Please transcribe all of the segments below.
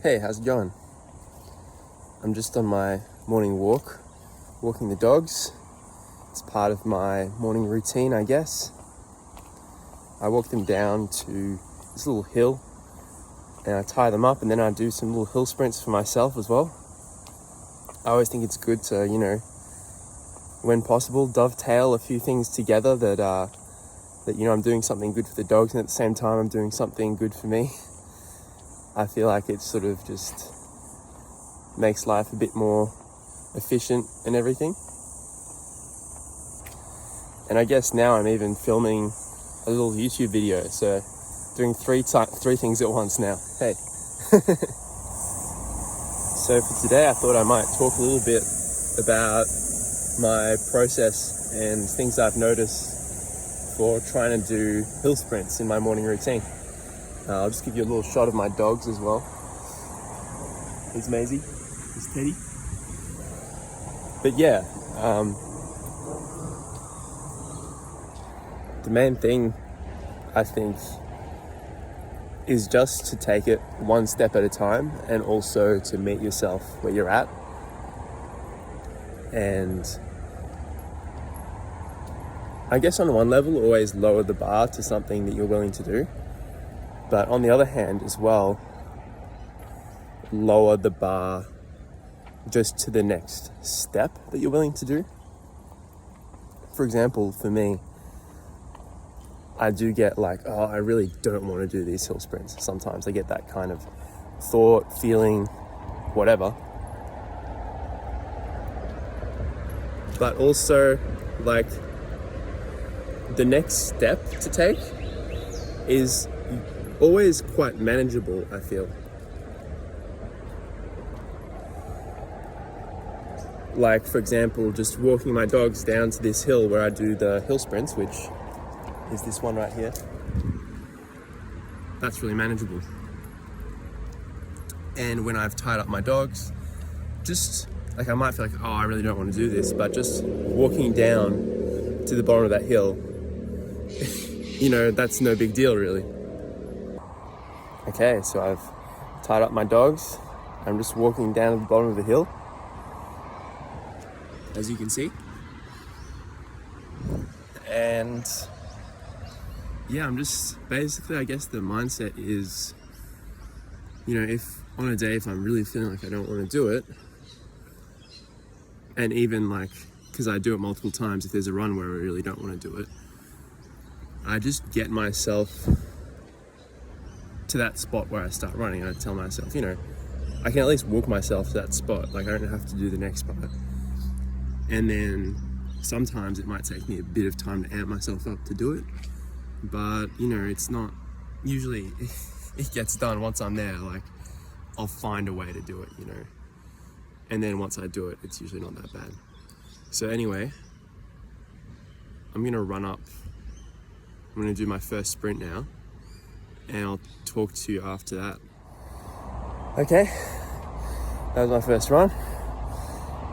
Hey, how's it going? I'm just on my morning walk, walking the dogs. It's part of my morning routine, I guess. I walk them down to this little hill and I tie them up, and then I do some little hill sprints for myself as well. I always think it's good to, when possible, dovetail a few things together that I'm doing something good for the dogs, and at the same time I'm doing something good for me. I feel like it sort of just makes life a bit more efficient and everything. And I guess now I'm even filming a little YouTube video, so doing three things at once now. Hey. So for today, I thought I might talk a little bit about my process and things I've noticed for trying to do hill sprints in my morning routine. I'll just give you a little shot of my dogs as well. Here's Maisie, here's Teddy. But yeah, the main thing I think is just to take it one step at a time, and also to meet yourself where you're at. And I guess on one level, always lower the bar to something that you're willing to do. But on the other hand as well, lower the bar just to the next step that you're willing to do. For example, for me, I do get like, I really don't want to do these hill sprints. Sometimes I get that kind of thought, feeling, whatever. But also, like, the next step to take is always quite manageable, I feel. Like, for example, just walking my dogs down to this hill where I do the hill sprints, which is this one right here. That's really manageable. And when I've tied up my dogs, just like, I might feel like, I really don't want to do this, but just walking down to the bottom of that hill, that's no big deal really. Okay, so I've tied up my dogs. I'm just walking down to the bottom of the hill, as you can see. And yeah, I'm just basically, I guess the mindset is, if on a day, if I'm really feeling like I don't want to do it, and even like, because I do it multiple times, if there's a run where I really don't want to do it, I just get myself to that spot where I start running. I tell myself, I can at least walk myself to that spot. Like, I don't have to do the next part. And then sometimes it might take me a bit of time to amp myself up to do it. But, it's not, usually it gets done once I'm there. Like, I'll find a way to do it, And then once I do it, it's usually not that bad. So anyway, I'm going to run up. I'm going to do my first sprint now, and I'll talk to you after that. Okay, that was my first run.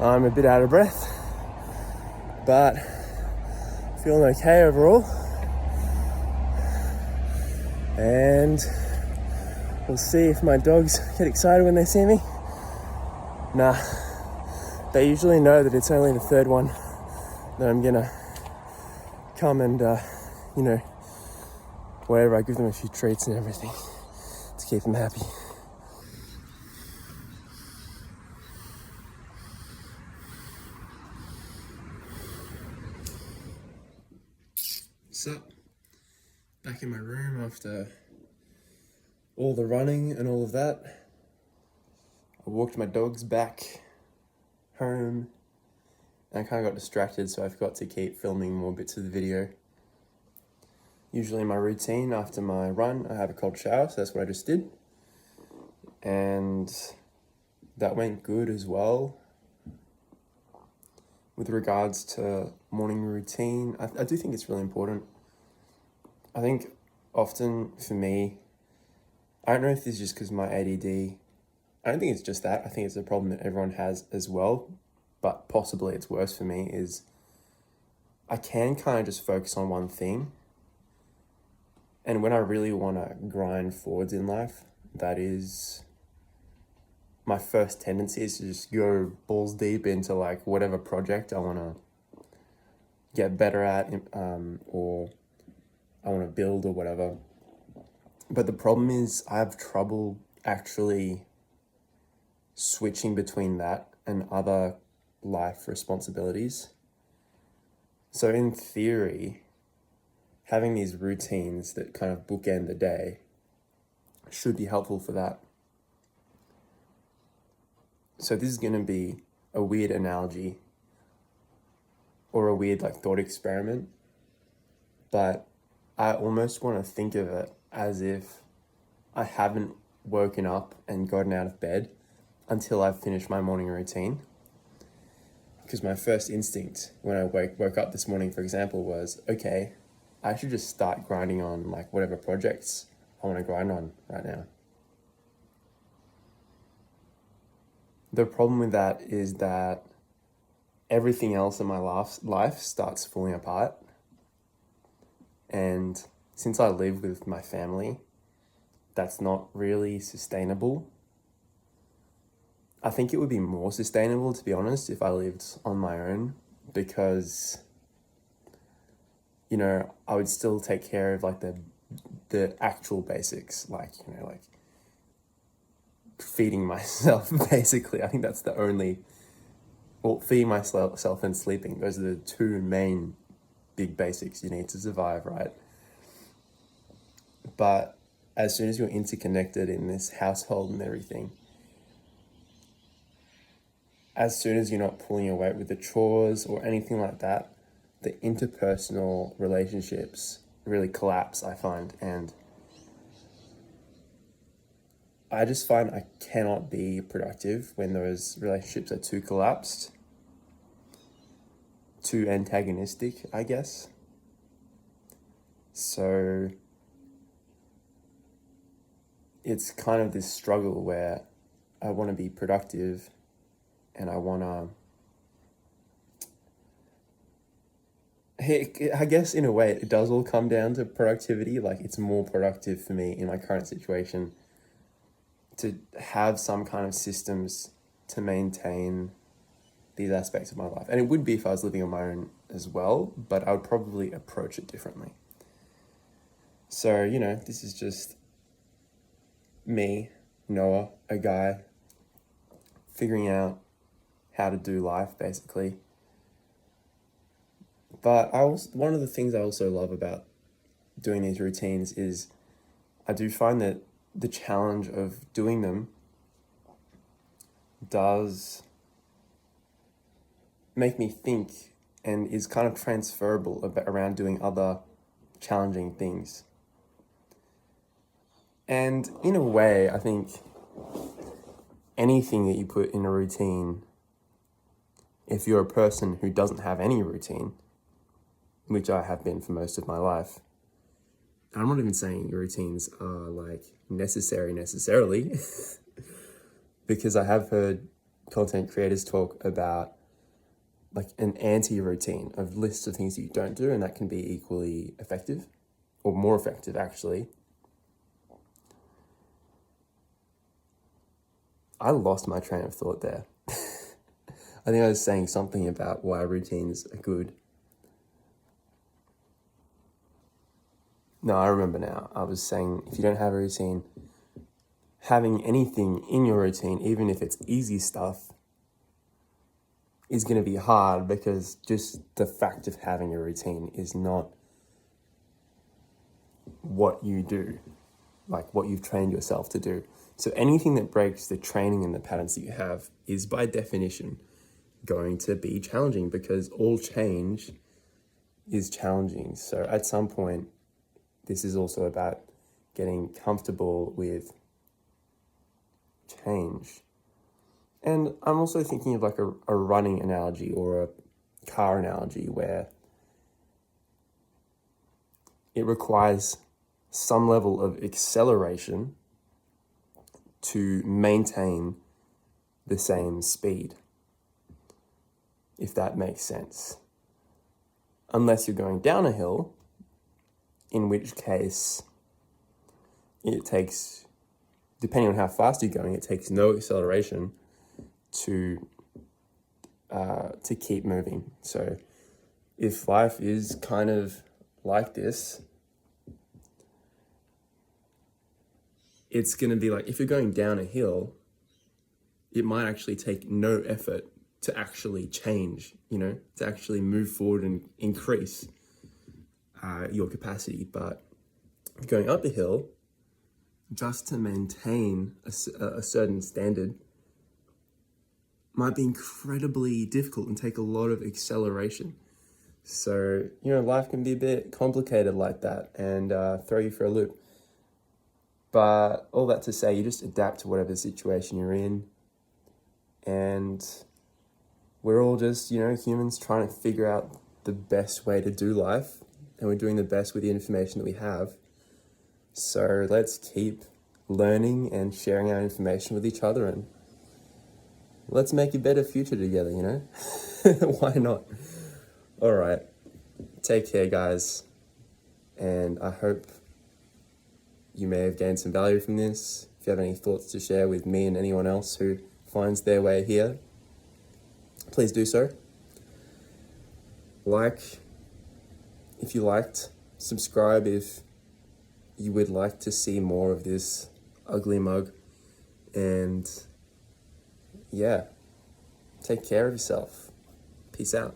I'm a bit out of breath, but feeling okay overall. And we'll see if my dogs get excited when they see me. Nah, they usually know that it's only the third one that I'm gonna come and, whatever, I give them a few treats and everything to keep them happy. So, back in my room after all the running and all of that. I walked my dogs back home, and I kind of got distracted, so I forgot to keep filming more bits of the video. Usually my routine after my run, I have a cold shower, so that's what I just did. And that went good as well. With regards to morning routine, I do think it's really important. I think often for me, I don't know if this is just because of my ADD. I don't think it's just that. I think it's a problem that everyone has as well, but possibly it's worse for me, is I can kind of just focus on one thing. And when I really want to grind forwards in life, that is my first tendency is to just go balls deep into like whatever project I want to get better at, or I want to build or whatever. But the problem is I have trouble actually switching between that and other life responsibilities. So in theory, having these routines that kind of bookend the day should be helpful for that. So this is going to be a weird analogy or a weird like thought experiment, but I almost want to think of it as if I haven't woken up and gotten out of bed until I've finished my morning routine. Because my first instinct when I woke up this morning, for example, was, okay, I should just start grinding on like whatever projects I want to grind on right now. The problem with that is that everything else in my life starts falling apart. And since I live with my family, that's not really sustainable. I think it would be more sustainable, to be honest, if I lived on my own, because, you know, I would still take care of like the actual basics, like, you know, like feeding myself, basically. I think that's the only, well, feeding myself and sleeping. Those are the two main big basics you need to survive, right? But as soon as you're interconnected in this household and everything, as soon as you're not pulling your weight with the chores or anything like that, the interpersonal relationships really collapse, I find. And I just find I cannot be productive when those relationships are too collapsed, too antagonistic, I guess. So it's kind of this struggle where I want to be productive and I want to, I guess in a way it does all come down to productivity. Like it's more productive for me in my current situation to have some kind of systems to maintain these aspects of my life. And it would be if I was living on my own as well, but I would probably approach it differently. So, you know, this is just me, Noah, a guy, figuring out how to do life, basically. But one of the things I also love about doing these routines is I do find that the challenge of doing them does make me think and is kind of transferable around doing other challenging things. And in a way, I think anything that you put in a routine, if you're a person who doesn't have any routine, which I have been for most of my life, I'm not even saying routines are like necessarily, because I have heard content creators talk about like an anti-routine of lists of things that you don't do, and that can be equally effective or more effective actually. I lost my train of thought there. I think I was saying something about why routines are good. No, I remember now. I was saying if you don't have a routine, having anything in your routine, even if it's easy stuff, is going to be hard because just the fact of having a routine is not what you do, like what you've trained yourself to do. So anything that breaks the training and the patterns that you have is by definition going to be challenging, because all change is challenging. So at some point, this is also about getting comfortable with change. And I'm also thinking of like a running analogy or a car analogy where it requires some level of acceleration to maintain the same speed, if that makes sense. Unless you're going down a hill, in which case it takes depending on how fast you're going, it takes no acceleration to keep moving. So if life is kind of like this, it's going to be like, if you're going down a hill, it might actually take no effort to actually change, to actually move forward and increase your capacity. But going up a hill, just to maintain a certain standard, might be incredibly difficult and take a lot of acceleration. So, life can be a bit complicated like that and throw you for a loop. But all that to say, you just adapt to whatever situation you're in. And we're all just, humans trying to figure out the best way to do life. And we're doing the best with the information that we have. So let's keep learning and sharing our information with each other, and let's make a better future together, Why not? All right. Take care, guys. And I hope you may have gained some value from this. If you have any thoughts to share with me and anyone else who finds their way here, please do so. Like if you liked, subscribe if you would like to see more of this ugly mug, and yeah, take care of yourself. Peace out.